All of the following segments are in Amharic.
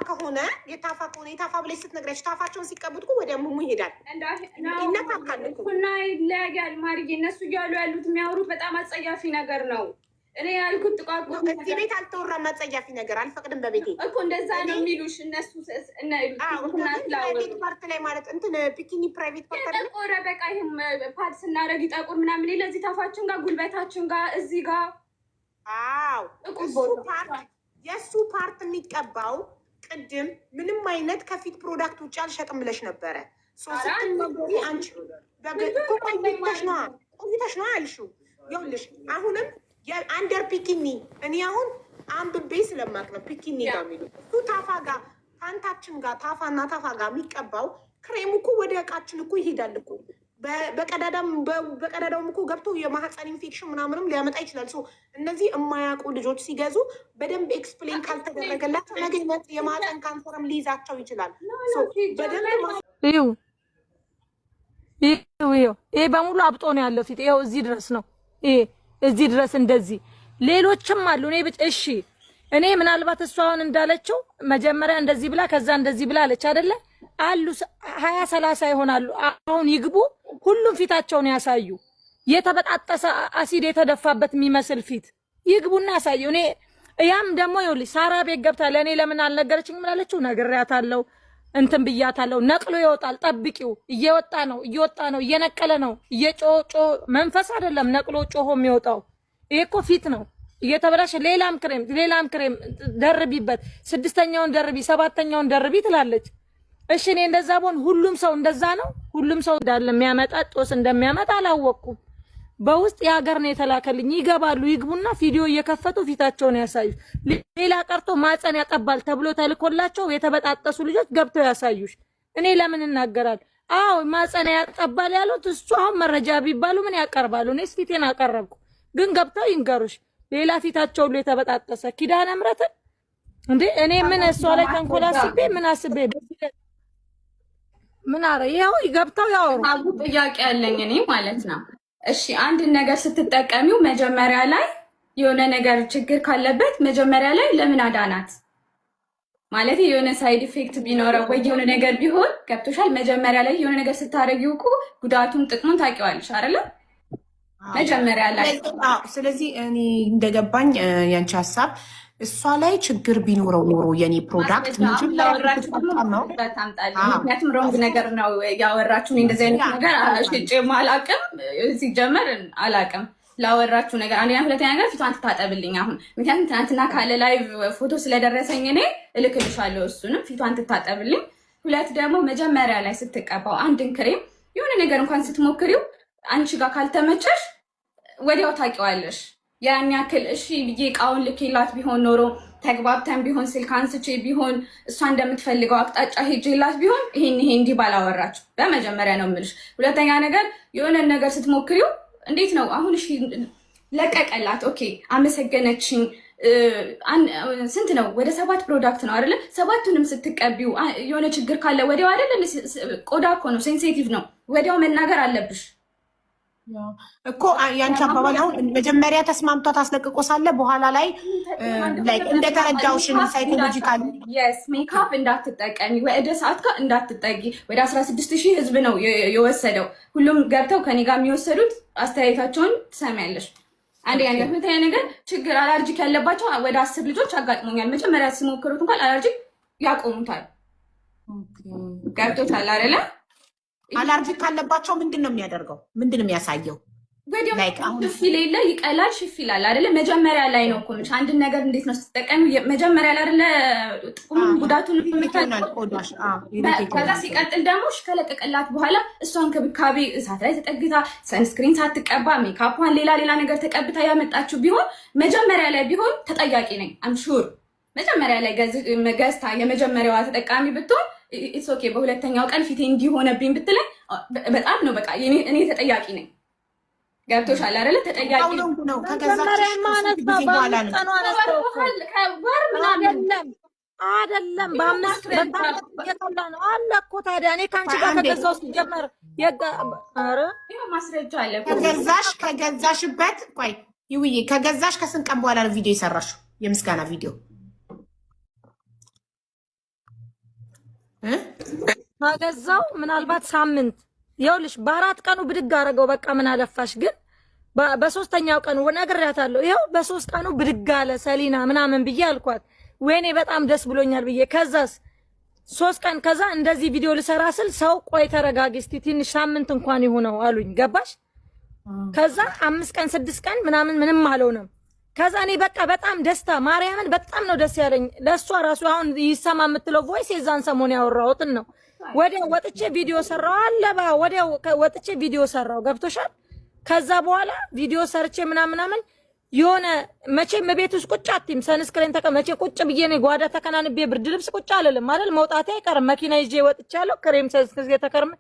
ከሆነ የታፋ ብለሽ ስትነግረች ታፋቸውን ሲቀቡት እኮ ወደ ሙሙ ይሄዳል። ይነካካል እኮ እና ይለያያል። ማርዬ እነሱ እያሉ ያሉት የሚያወሩት በጣም አጸያፊ ነገር ነው። እኔ ያልኩት ጥቋቁ እዚህ ቤት አልተወራም። አጸያፊ ነገር አልፈቅድም በቤቴ እኮ እንደዛ ነው የሚሉሽ እነሱ ፓርት ላይ ማለት እንትን ፒኪኒ ፕራይቬት ፓርት ጠቆረ በቃ ይህም ፓድ ስናደርግ ይጠቁር ምናምን ለዚህ ታፋችን ጋር ጉልበታችን ጋር እዚህ ጋር የእሱ ፓርት የሚቀባው ቅድም ምንም አይነት ከፊት ፕሮዳክት ውጭ አልሸጥም ብለሽ ነበረ። ስትናገሪ አንቺ ቆይተሽ ነው ያልሽው። ይኸውልሽ አሁንም የአንደር ፒኪኒ እኔ አሁን አንብቤ ስለማቅ ነው ፒኪኒ ጋር የሚሉ እሱ ታፋ ጋር ፓንታችን ጋር ታፋና ታፋ ጋር የሚቀባው ክሬሙ እኮ ወደ እቃችን እኮ ይሄዳል እኮ በቀዳዳውም እኮ ገብቶ የማህፀን ኢንፌክሽን ምናምንም ሊያመጣ ይችላል። እነዚህ የማያውቁ ልጆች ሲገዙ በደንብ ኤክስፕሌን ካልተደረገላቸው ነገ የማህፀን ካንሰርም ሊይዛቸው ይችላል። ይሄ በሙሉ አብጦ ነው ያለው ፊት። ይኸው እዚህ ድረስ ነው። ይሄ እዚህ ድረስ እንደዚህ ሌሎችም አሉ። እሺ እኔ ምናልባት እሷ አሁን እንዳለችው መጀመሪያ እንደዚህ ብላ ከዛ እንደዚህ ብላ አለች አይደለ? አሉ 20-30 ይሆናሉ። አሁን ይግቡ፣ ሁሉም ፊታቸውን ያሳዩ። የተበጣጠሰ አሲድ የተደፋበት የሚመስል ፊት ይግቡና ያሳዩ። እኔ ያም ደግሞ ይኸውልሽ ሳራ ቤት ገብታ ለእኔ ለምን አልነገረችኝም አላለችው? ነግሬያታለሁ፣ እንትን ብያታለሁ። ነቅሎ ይወጣል፣ ጠብቂው። እየወጣ ነው፣ እየነቀለ ነው። እየጮጮ መንፈስ አይደለም ነቅሎ ጮሆ የሚወጣው። ይሄ እኮ ፊት ነው እየተበላሸ። ሌላም ክሬም ደርቢበት፣ 6ኛውን ደርቢ፣ 7ኛውን ደርቢ ትላለች። እሺ እኔ እንደዛ ቦን ሁሉም ሰው እንደዛ ነው። ሁሉም ሰው እንዳለ የሚያመጣ ጦስ እንደሚያመጣ አላወቅኩም። በውስጥ የሀገር ነው የተላከልኝ። ይገባሉ፣ ይግቡና ቪዲዮ እየከፈቱ ፊታቸውን ያሳዩ። ሌላ ቀርቶ ማፀን ያጠባል ተብሎ ተልኮላቸው የተበጣጠሱ ልጆች ገብተው ያሳዩሽ። እኔ ለምን እናገራለሁ? አዎ ማፀን ያጠባል ያሉት እሱ አሁን መረጃ ቢባሉ ምን ያቀርባሉ? እኔስ ፊቴን አቀረብኩ፣ ግን ገብተው ይንገሩሽ። ሌላ ፊታቸው ሁሉ የተበጣጠሰ ኪዳነ ምሕረትን እንዴ እኔ ምን እሷ ላይ ተንኮል አስቤ ምን አስቤ ምን አረ ይሄው ይገብተው ያወሩ። ጥያቄ ያለኝ እኔ ማለት ነው። እሺ አንድ ነገር ስትጠቀሚው መጀመሪያ ላይ የሆነ ነገር ችግር ካለበት መጀመሪያ ላይ ለምን አዳናት? ማለት የሆነ ሳይድ ኢፌክት ቢኖረው ወይ የሆነ ነገር ቢሆን ገብቶሻል። መጀመሪያ ላይ የሆነ ነገር ስታረጊው እኮ ጉዳቱን ጥቅሙን ታውቂዋለሽ አይደለ? መጀመሪያ ላይ ስለዚህ እኔ እንደገባኝ ያንቺ ሀሳብ እሷ ላይ ችግር ቢኖረው ኖሮ የኔ ፕሮዳክት ምክንያቱም ሮንግ ነገር ነው ያወራችሁ። እንደዚህ አይነት ነገር ሽጬም አላቅም፣ ሲጀመር አላቅም ላወራችሁ ነገር። አንደኛ ሁለተኛ ነገር ፊቷን ትታጠብልኝ አሁን። ምክንያቱም ትናንትና ካለ ላይቭ ፎቶ ስለደረሰኝ እኔ እልክልሻለሁ፣ እሱንም ፊቷን ትታጠብልኝ። ሁለት ደግሞ መጀመሪያ ላይ ስትቀባው አንድን ክሬም የሆነ ነገር እንኳን ስትሞክሪው አንቺ ጋር ካልተመቸሽ ወዲያው ታውቂዋለሽ። ያን ያክል እሺ ብዬ እቃውን ልኬላት ቢሆን ኖሮ ተግባብተን ቢሆን ስልክ አንስቼ ቢሆን እሷ እንደምትፈልገው አቅጣጫ ሄጄላት ቢሆን ይሄ እንዲህ ባላወራችሁ በመጀመሪያ ነው የምልሽ። ሁለተኛ ነገር የሆነ ነገር ስትሞክሪው እንዴት ነው አሁን እሺ ለቀቀላት፣ ኦኬ አመሰገነችኝ። ስንት ነው? ወደ 7 ፕሮዳክት ነው አይደለ? 7ቱንም ስትቀቢው የሆነ ችግር ካለ ወዲያው አይደለ? ቆዳ እኮ ነው ሴንሲቲቭ ነው፣ ወዲያው መናገር አለብሽ እኮ። ያንቺ አባባል አሁን መጀመሪያ ተስማምቷት አስለቅቆ ሳለ በኋላ ላይ እንደተረዳውሽን ሳይኮሎጂካል ሜካፕ እንዳትጠቀሚ፣ ወደ ሰዓት ጋር እንዳትጠጊ። ወደ 16,000 ህዝብ ነው የወሰደው። ሁሉም ገብተው ከኔ ጋር የሚወሰዱት አስተያየታቸውን ትሰሚያለሽ። አንድ ያን ሁለተኛ ነገር ችግር አለርጂክ ያለባቸው ወደ 10 ልጆች አጋጥሞኛል። መጀመሪያ ሲሞክሩት እንኳን አለርጂክ ያቆሙታል። ገብቶታል አይደለ? አለርጂክ ካለባቸው ምንድን ነው የሚያደርገው? ምንድን ነው የሚያሳየው? ሽፍ ይሌለ ይቀላል፣ ሽፍ ይላል አይደለ? መጀመሪያ ላይ ነው እኮ አንድ ነገር እንዴት ነው ስትጠቀሚ መጀመሪያ ላይ አይደለ ጥቁም ጉዳቱን ከዛ ሲቀጥል ደግሞ ከለቀቀላት በኋላ እሷን እንክብካቤ እሳት ላይ ተጠግታ ሰንስክሪን ሳትቀባ ሜካፕዋን ሌላ ነገር ተቀብታ ያመጣችው ቢሆን መጀመሪያ ላይ ቢሆን ተጠያቂ ነኝ። አም ሹር መጀመሪያ ላይ ገዝታ የመጀመሪያዋ ተጠቃሚ ብትሆን ኢትስ ኦኬ። በሁለተኛው ቀን ፊቴ እንዲሆነብኝ ብትለኝ በጣም ነው በቃ እኔ ተጠያቂ ነኝ። ገብቶሻል አይደለ? ተጠያቂ ነው። ከገዛች ማለት አይደለም በአምስት የጠላ ነው አለ እኮ። ታዲያ እኔ ከአንቺ ጋር ከገዛው ሲጀመር ማስረጃ አለ። ከገዛሽበት ቆይ ይውዬ፣ ከገዛሽ ከስንት ቀን በኋላ ነው ቪዲዮ የሰራሽው? የምስጋና ቪዲዮ ከገዛው ምናልባት ሳምንት ይኸውልሽ፣ በ4 ቀኑ ብድግ አደረገው። በቃ ምን አለፋሽ ግን በ3ኛው ቀኑ ነግሬያታለሁ። ይኸው በ3 ቀኑ ብድግ አለ ሰሊና ምናምን ብዬ አልኳት። ወይኔ በጣም ደስ ብሎኛል ብዬ ከዛስ 3 ቀን ከዛ እንደዚህ ቪዲዮ ልሰራ ስል ሰው ቆይ ተረጋጊ እስቲ ትንሽ ሳምንት እንኳን ይሁነው አሉኝ። ገባሽ? ከዛ 5 ቀን 6 ቀን ምንም አልሆነም። ከዛ እኔ በቃ በጣም ደስታ ማርያምን በጣም ነው ደስ ያለኝ። ለሷ ራሱ አሁን ይሰማ የምትለው ቮይስ የዛን ሰሞን ያወራሁትን ነው። ወዲያው ወጥቼ ቪዲዮ ሰራው አለባ ወዲያው ወጥቼ ቪዲዮ ሰራው። ገብቶሻል? ከዛ በኋላ ቪዲዮ ሰርቼ ምናምን የሆነ መቼም ቤት ውስጥ ቁጭ አትይም። ሰንስክሪን ተቀመጬ ቁጭ ብዬ ነው ጓዳ ተከናንቤ ብርድ ልብስ ቁጭ አልልም አይደል? መውጣቴ አይቀርም። መኪና ይዤ ወጥቻለሁ። ክሬም ሰንስክሪን ተከርመ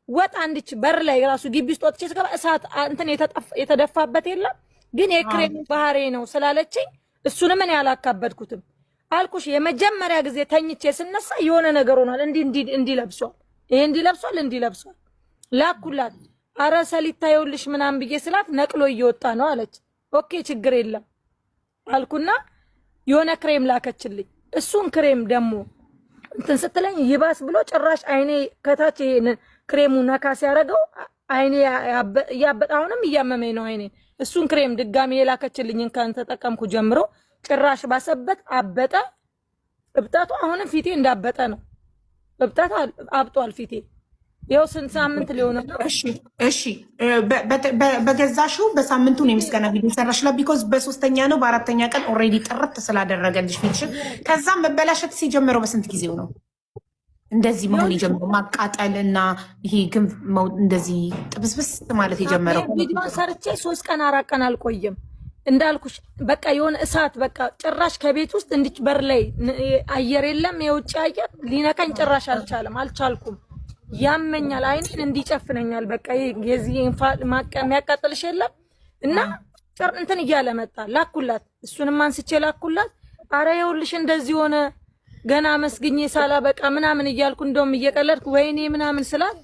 ወጣ አንድች በር ላይ ራሱ ግቢ ውስጥ ወጥቼ ስገባ እሳት እንትን የተደፋበት የለም ግን የክሬም ባህሪ ነው ስላለችኝ እሱንም እኔ አላካበድኩትም አልኩሽ። የመጀመሪያ ጊዜ ተኝቼ ስነሳ የሆነ ነገር ሆኗል። እንዲ ለብሷል፣ ይሄ እንዲ ለብሷል ላኩላት። አረ ሰሊታ ይኸውልሽ ምናምን ብዬ ስላት ነቅሎ እየወጣ ነው አለች። ኦኬ ችግር የለም አልኩና የሆነ ክሬም ላከችልኝ። እሱን ክሬም ደግሞ እንትን ስትለኝ ይባስ ብሎ ጭራሽ አይኔ ከታች ይሄን ክሬሙ ነካ ሲያደርገው አይኔ ያበጣ አሁንም እያመመኝ ነው አይኔ። እሱን ክሬም ድጋሚ የላከችልኝን ካን ተጠቀምኩ ጀምሮ ጭራሽ ባሰበት አበጠ። እብጠቱ አሁንም ፊቴ እንዳበጠ ነው። እብጠቱ አብጧል ፊቴ። ይኸው ስንት ሳምንት ሊሆነው ነው። እሺ በገዛሽው በሳምንቱ ነው የምስጋና ቪዲዮ ሰራሽላ። ቢኮዝ በ3ኛ ነው በ4ኛ ቀን ኦልሬዲ ጥርት ስላደረገልሽ ፊትሽን። ከዛም መበላሸት ሲጀምረው በስንት ጊዜው ነው እንደዚህ መሆን የጀመረው? ማቃጠል እና ይሄ ግን እንደዚህ ጥብስብስ ማለት የጀመረው? ቪዲዮ ሰርቼ 3 ቀን 4 ቀን አልቆየም እንዳልኩሽ። በቃ የሆነ እሳት በቃ ጭራሽ ከቤት ውስጥ እንድች በር ላይ አየር የለም፣ የውጭ አየር ሊነካኝ ጭራሽ አልቻልኩም። ያመኛል፣ አይኔን እንዲጨፍነኛል። በቃ የዚህ የሚያቃጥልሽ የለም እና እንትን እያለ መጣ። ላኩላት፣ እሱንም አንስቼ ላኩላት። አረ ይኸውልሽ እንደዚህ ሆነ ገና መስግኜ ሳላ በቃ ምናምን እያልኩ እንደውም እየቀለድኩ ወይኔ ምናምን ስላት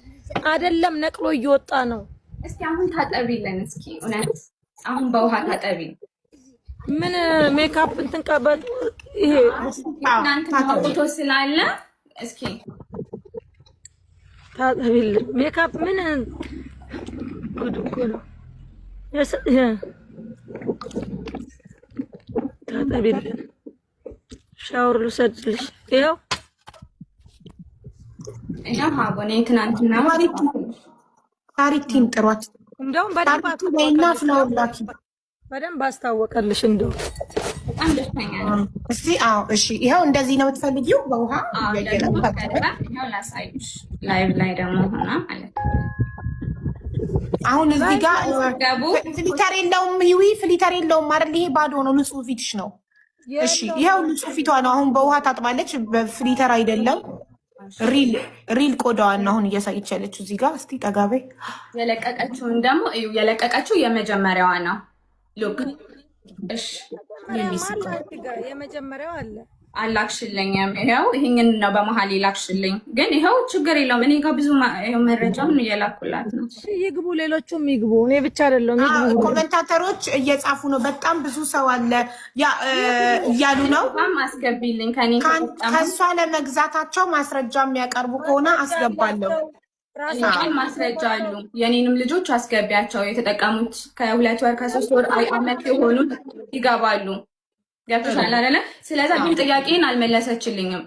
አይደለም ነቅሎ እየወጣ ነው። እስኪ አሁን ታጠቢልን እስኪ እውነት አሁን በውሃ ታጠቢ። ምን ሜካፕ እንትን ቀበጥ ይሄ እናንተ ፎቶ ስላለ እስኪ ታጠቢልን። ሜካፕ ምን ጉድ እኮ ነው። ታጠቢልን። ሻወር ልውሰድልሽ። ይኸው ሀቦኔ ትናንትና ታሪክቲን ጥሯት። እንደውም በደንብ አስታወቀልሽ። እንደው በጣም ደስተኛ ነው። እስቲ አዎ፣ እሺ፣ ይኸው እንደዚህ ነው የምትፈልጊው በውሃ ላሳይሽ። ላይቭ ላይ ደግሞ ሆና ማለት አሁን እዚህ ጋር ፍሊተር የለውም። ይዊ ፍሊተር የለውም አይደል? ይሄ ባዶ ነው፣ ንጹህ ፊትሽ ነው። እሺ ይሄው ንጹህ ፊቷ ነው። አሁን በውሃ ታጥባለች፣ በፍሊተር አይደለም። ሪል ቆዳዋን ነው አሁን እያሳየች ያለችው እዚህ ጋር። እስቲ ጠጋቤ የለቀቀችውን ደግሞ እዩ። የለቀቀችው የመጀመሪያዋ ነው። ሉክ እሺ፣ የመጀመሪያው አለ አላክሽልኝም። ይኸው ይሄንን ነው በመሀል ይላክሽልኝ። ግን ይኸው ችግር የለውም። እኔ ጋር ብዙ መረጃውን እየላኩላት ነው። ይግቡ፣ ሌሎቹም ይግቡ። እኔ ብቻ አይደለም ይግቡ። ኮሜንታተሮች እየጻፉ ነው። በጣም ብዙ ሰው አለ እያሉ ነው። አስገቢልኝ። ከእሷ ለመግዛታቸው ማስረጃ የሚያቀርቡ ከሆነ አስገባለሁ። ማስረጃ አሉ። የኔንም ልጆች አስገቢያቸው። የተጠቀሙት ከ2 ወር ከ3 ወር አመት የሆኑት ይገባሉ። ገብቶሻል አይደለ? ስለዛ ግን ጥያቄን አልመለሰችልኝም።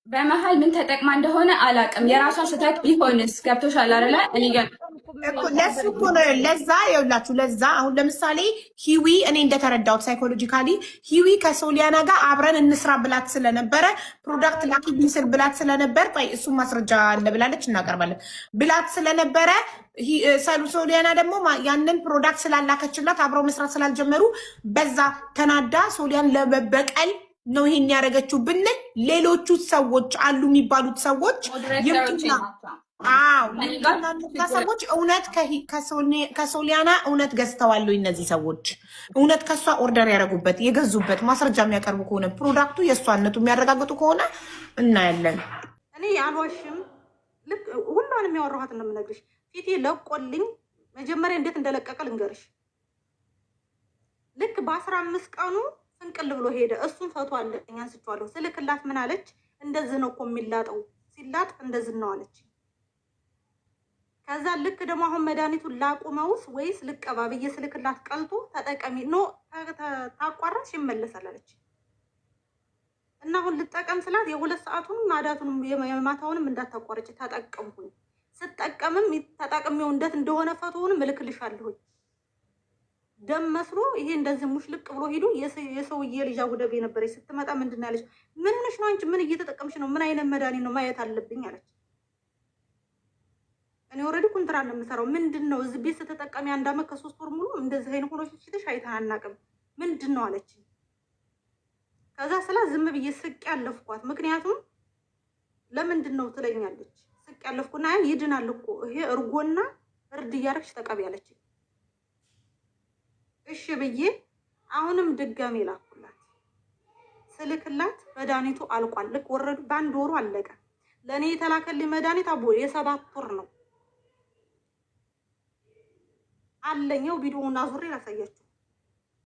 በመሀል ምን ተጠቅማ እንደሆነ አላውቅም። የራሷ ስህተት ቢሆንስ? ገብቶሻል አይደለ? ለሱ እኮ ነው። ለዛ ይኸውላችሁ፣ ለዛ አሁን ለምሳሌ ሂዊ እኔ እንደተረዳሁት ሳይኮሎጂካሊ ሂዊ ከሶሊያና ጋር አብረን እንስራ ብላት ስለነበረ ፕሮዳክት ላኪልኝ ስል ብላት ስለነበር እሱም ማስረጃ አለ ብላለች፣ እናቀርባለን ብላት ስለነበረ ሶሊያና ደግሞ ያንን ፕሮዳክት ስላላከችላት አብረው መስራት ስላልጀመሩ በዛ ተናዳ ሶሊያን ለመበቀል ነው ይሄን ያደረገችው ብንል ሌሎቹ ሰዎች አሉ የሚባሉት ሰዎች ይምጡና ሰዎች እውነት ከሶሊያና እውነት ገዝተዋል። እነዚህ ሰዎች እውነት ከእሷ ኦርደር ያደረጉበት የገዙበት ማስረጃ የሚያቀርቡ ከሆነ ፕሮዳክቱ የእሷነቱ የሚያረጋግጡ ከሆነ እናያለን። እኔ አልዋሽም። ልክ ሁሉንም የሚያወራኋት ነው የምነግርሽ። ፊቴ ለቆልኝ መጀመሪያ እንዴት እንደለቀቀ ልንገርሽ። ልክ በ15 ቀኑ እንቅል ብሎ ሄደ። እሱም ፈቶ አለኝ አንስቼዋለሁ። ስልክላት ምን አለች? እንደዚህ ነው እኮ የሚላጠው፣ ሲላጥ እንደዚህ ነው አለች። ከዛ ልክ ደግሞ አሁን መድኃኒቱን ላቁመውስ ወይስ ልቀባ ብዬ ስልክላት ቀልቶ ተጠቀሚ ኖ ታቋራሽ ይመለሳል አለች። እና አሁን ልጠቀም ስላት የ2 ሰዓቱንም ማዳቱንም የማታውንም እንዳታቋርጭ ተጠቀምኩኝ። ስጠቀምም ተጠቅሜው እንደት እንደሆነ ፈቶውንም እልክልሻለሁ። ደም መስሎ ይሄ እንደዚህ ሙሽልቅ ብሎ ሄዱ። የሰውዬ ልጅ አቡዳቢ ነበረች። ስትመጣ ምንድን ያለች? ምን ሆነሽ ነው አንቺ? ምን እየተጠቀምሽ ነው? ምን አይነት መድኃኒት ነው? ማየት አለብኝ አለች። እኔ ኦልሬዲ ኮንትራት ነው የምሰራው። ምንድን ነው እዚህ ቤት ስትጠቀሚ 1 ዓመት ከ3 ወር ሙሉ እንደዚህ አይነት ሆኖሽ ሲተሽ አይተን አናውቅም። ምንድን ነው አለች። ከዛ ስላ ዝም ብዬ ስቅ ያለፍኳት። ምክንያቱም ለምንድን ነው ትለኛለች። ስቅ ያለፍኩና ይድናል እኮ ይሄ እርጎና እርድ እያደረግሽ ተቀቢ አለች። እሺ ብዬ አሁንም ድጋሜ ላኩላት። ስልክላት መድኃኒቱ አልቋል። ልክ ወረዱ በ1 ወሩ አለቀ። ለእኔ የተላከልኝ መድኃኒት አቦ የ7 ወር ነው አለኛው። ቪዲዮውን አዙሬ ላሳያችሁ።